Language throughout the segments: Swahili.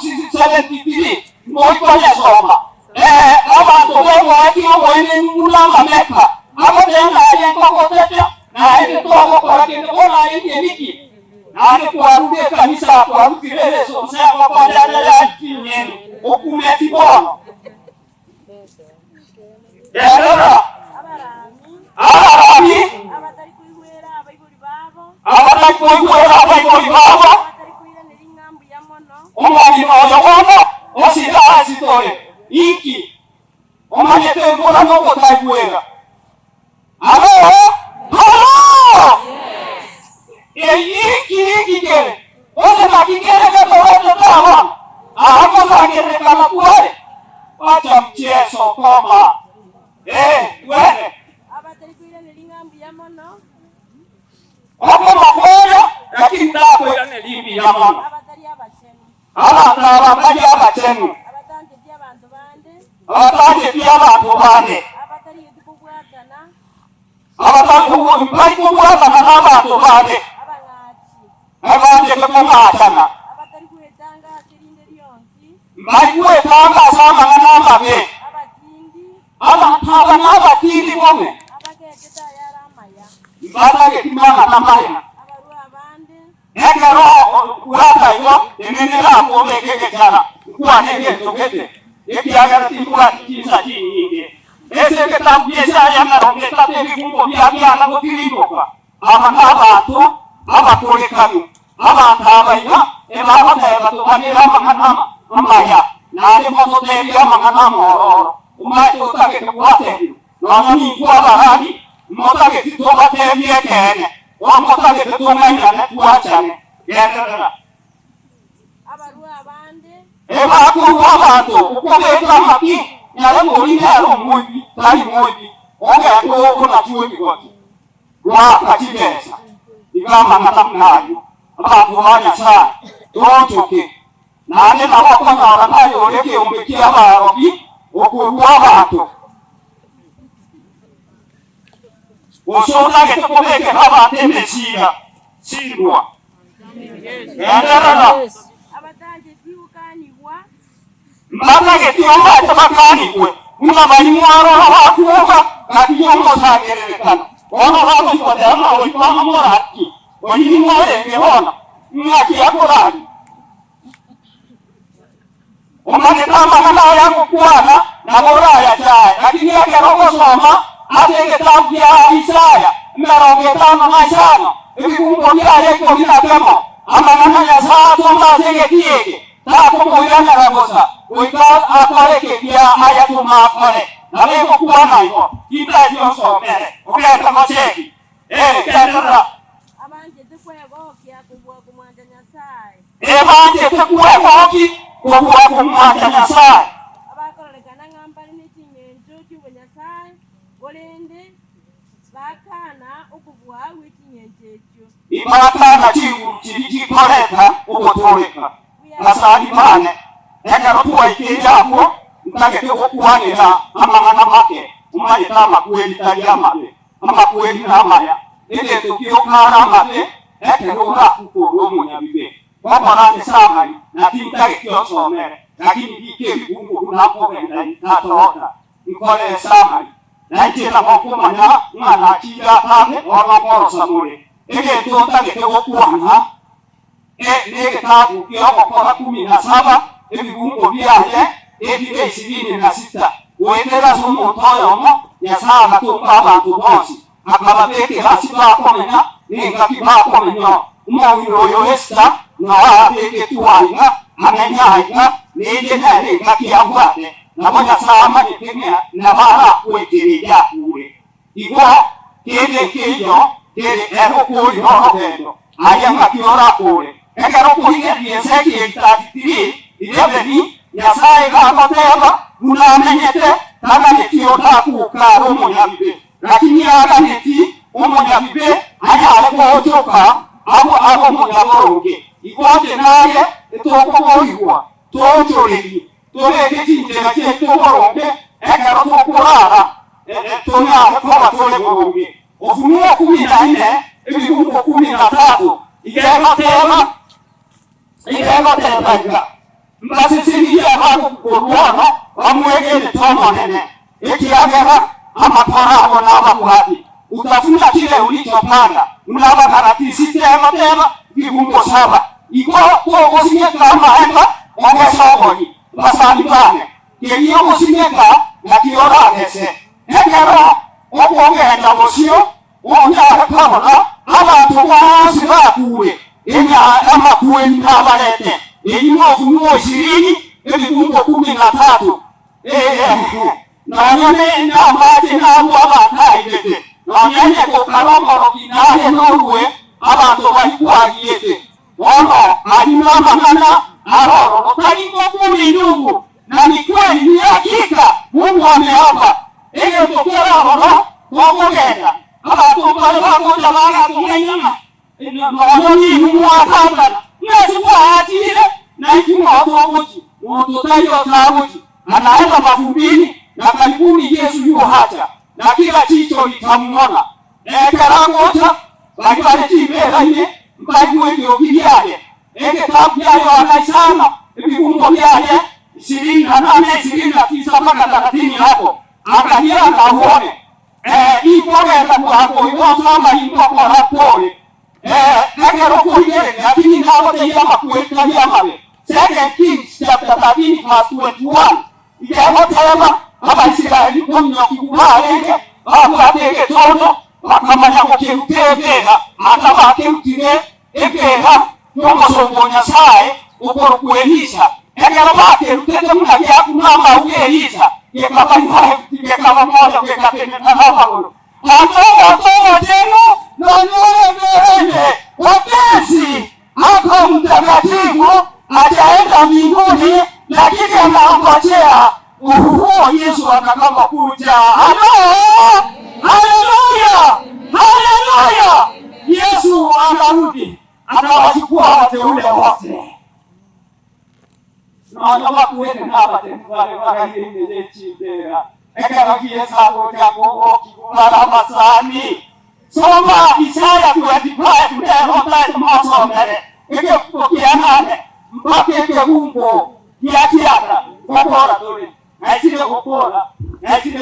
73 moikonya soma abantu b'obwaki obwene mulamba meka abatenga yenkokotete naye twakokolakintu onaye yeniki nane twarudde kanisa twarukire sonsema kwanjala kinyen okumeti bono era abarami abatari kuigwera abaigoli babo omwami oyo wono osira asitole iki omanyete ngola noko taigwera alo iki kere ose makikere katoleto tawa ahako sakere kama kuwale wacha mchezo koma wene abatari kuira nelingambu ya mono oko makoyo lakini ndakwera nelimbi ya mono abatari abachenu abantu abamali abachenu abatanje by'abantu bande abatanje by'abantu bande abatari yedukubwatana abatanje kubwatana n'abantu bande abanje kumwatana abatari kuetanga serinde lyonsi baikuetanga samanga n'amabe abatindi abantu aba n'abatindi bomwe abakeketa yaramaya batagetimanga n'amaya abaru abande ekero watayo emeneraako bekeketana kuwanegentokete ekyagala tikula kisa kinyingi eseketabyesayanarongetata ebikumbo byabyanago tirimboka aba n'abantu abakolekanu abantu abaina ebabataye batubanira amanganama amaya nane mototeria amanganama ororo umaye tutagete kubateri nonyamintu abarani motagete tubaterie kene wamotagete tumainane tuwachane genderera abaru abande ebakulu abantu ukubeta maki nyale mulinero mwibi tali mwibi ogendo okunatuwe bigoti lwakakibesa igamba nayo abantu b'Nyasaye tontuke nane nabakonyora nayo oleke ombekia abarobi okulwa abantu osondage tukubeke abantu emesiga sindwa enderera abatanje tiukanibwa mbatage tiyombate bakanibwe mulabalimwaro abakuuka kati yomosagererekana ono babaikoteama oipamamoraki oyilimorenge ona ngaki yakolani omanetambakana yakukwana naboraya chaye lakini yakerokosoma ategetabu bya Isaya 55 ebikumbo byayekominatemo amangana nyasatombategetiege takomoyanaragosa oika akoleke bya ayatumakole nalekokubanayo itabyosomere okyatamacheki kyatara abanje tekwegokya kubwa kumwanja Nyasaye ebanje tekuwekoki kubwa kumwanja Nyasaye abakololekana ng'ambali n'ekinyenjo cy'ubwa Nyasaye olende bakana okubwawe ekinyenjo ekyo ibakana chingulu chili chikoleka ukutulika nasalimane ekero tuwaikiriako ntagete okuwanira amang'ana make umanyita amakweli tali amabe amakweli n'amaya egeto kyokala amabe ekero olakukulu omunyabibe wakolande samali natintage kyosomere lakini bike ebikungulu nakogenda natooda nkole samali naitira mokumanya mwana akira kane onokorosa mule egeto ntagete okuwana negetabu kyokokola 17 ebibungo byaye ebibe 26 wenderaso omuntu oyomo Nyasaye agatumba abantu bonsi akababekera sibakomenya nengaki bakomenya umubiri oyo Esita nawabegetuwainga amenyainga nejenere engaki yabwate nabo Nyasaye amanyetemya nabara kwetereja kule igo kende keyo kere erokuli orogendo ayangaki orakule ekero kuhiga Ezekiel 33 ilebeni Nyasaye gakoteba munamenyete taganeti otakuka omunyabibe lakini aganeti omunyabibe anyale kwotoka abo omunyaboronge ikote naye etokoboigwa totoreri tolegeti njera kyetoboronge ekero tokurara tonyale koba tole boronge Ufunuo 14 ebifungo 13 igegoteba mbasisiria bako kuruono bamwegere tono nene ekiagera amatorabo n'abakwadi utafuna kile ulichopanda mlaba karatisi tema kibumbo saba iko osimeka mahemba ongesogoni basali bane kiriyo osimeka na kiora ese ekero okongenda bosio onya kabona abantu bose bakuwe enya amakuwe n'abalete elimo ofunuo 20 ebibumbo 13 nanyone n'amaje n'abo abakaidete nanyene kokalomoro kinaye n'oluwe abantu bayikwagiyete ono alina amangana aroro kalingo kumi ndugu na ni kweli ni hakika Mungu ameapa ile tokera ono wongenda abantu balakoja bana kumenyana noni muwakanda mwezi kwa atile na ikimo otobuji ototayo tabuji anaenda mafumbini na karibuni Yesu yuko hata na kila chicho litamuona karangota bakibale chibera ine mbayiwe ndio bibyale tabu yayo anaisana ebibumbo byaye 28 29 mpaka 30 hapo akahira na uone ipogenda kwako iwasama impoko hapo ekero kuigere lakini nabo teyama kuweka yamabe 2 Kings chapter 13 verse 21 ikahotema abaisiraeli komyo kikubaenge abatege tono bakamanya kokirutebera akabakirutire ebera n'omusongonya sae ukoro kuelisa ekero bakerutete munagya kunama ukelisa yekaba moja kekatene n'abagolo atomo teno nonyole wakesi ako mtakatifu ataenda mbinguni lakini anaongojea ufufuo Yesu atakapokuja. Haleluya! Haleluya! Yesu anarudi atawachukua wateule wote. Naomba kuweka hapa tena wale ile chibera. Ekara kiesa ngoja kwa kibara masani. Soma Isaya 25 ndio ndio masomere. Eke kukianane mpaka eke Mungu kiakiata kokora dole. Naisile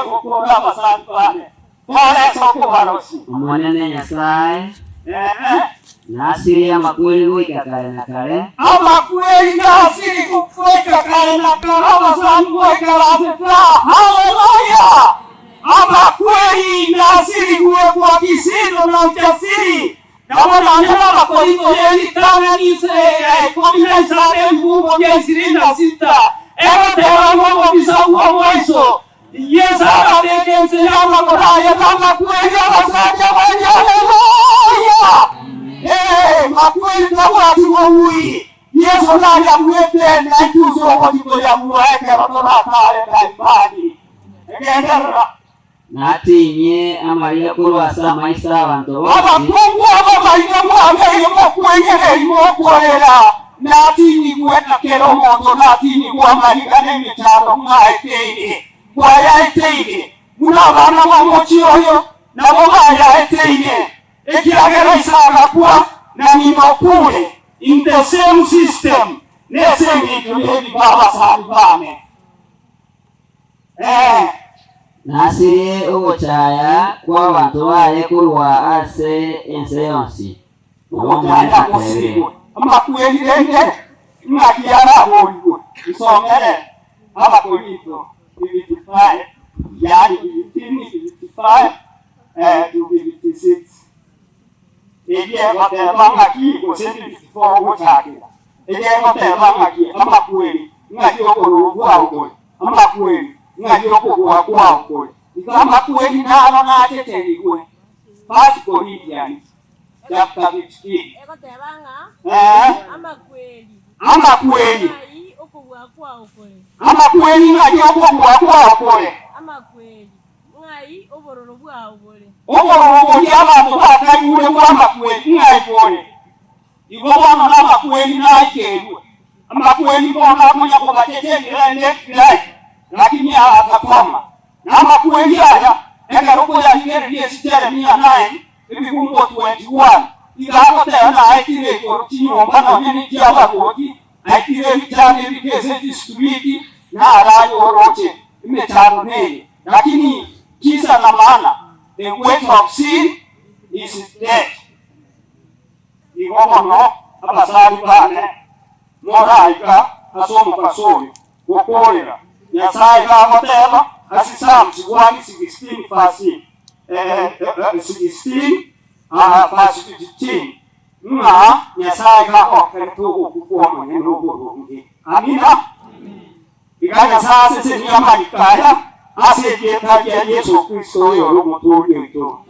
kokora masani pale. Pole soko harosi. Mwanene Nyasaye. Nasiri amakweli wika kale na kale. Amakweli nasiri kukweka kale na kale. Amasangu weka lasifla. Haleluya! Amakweli nasiri kuwekwa kisindo na ujasiri. Na wananyama makoliko yeli tana nise. Komina isare mbumo ya 26. Ewa tewa mbumo bisauwa mweso. Yesa adekense yama koraya kama kweli amasaja wanya. Haleluya! Makweli tawatu wawi Yesu naya mwete na ituzo wajiko ya mweke Rotola kare na imani Egendera Natinye amaria kurwasa maisa abantu bose Abakungu ababaina mwame Yemo kwenyere yemo kwela Natinyi kweta kero moto Natinyi kwa marigane mitaro Mwaeteine Kwayaeteine Munabana wamochi oyo Nabogayaeteine Ekiagera isara kwa na ninokule in the same system nesenge tuleni baba salibane Nasiri ogochaya kwa bantu baye kurwa ase ense yonsi ogochaya kosimu amakweli lenge ngakiara boligo isomere abakolito 55 yani 55 to 56 Eje batema ngaki koseni fogo chakira. Eje batema ngaki amakweli ngaki okoluwa okoli. Amakweli ngaki okuwa okoli. Amakweli nalo nateteri kwe. First Corinthians chapter 15. Amakweli. Amakweli. Okuwa okoli. Amakweli ngaki okuwa okoli. Amakweli. Ngai obororo bwa obole. Obororo y'abantu batayure kw'amakweli ngayibone. Ibo bana n'amakweli n'akerwe. Amakweli bona munya ko batetekera ndekira. Lakini akakoma. N'amakweli aya engaro ko yangere yesitere mia 9 ibigumbo 21. Igako tena aikire ko kinyomba na nyini cy'abagoti aikire vijana vikeze district na alayo oroche imechano nei, lakini kisa na maana the weight of sin is death. Igomono abasali bane moraika asomo kasoyo gokorera Nyasaye kamotelo asisam 1:16 verse 16 verse 15 nga Nyasaye ka okeretu kukuomo neno borongi. Amina. Biganya sasa sisi kama nikaya ase kieta ya Yesu Kristo yo muturi ito.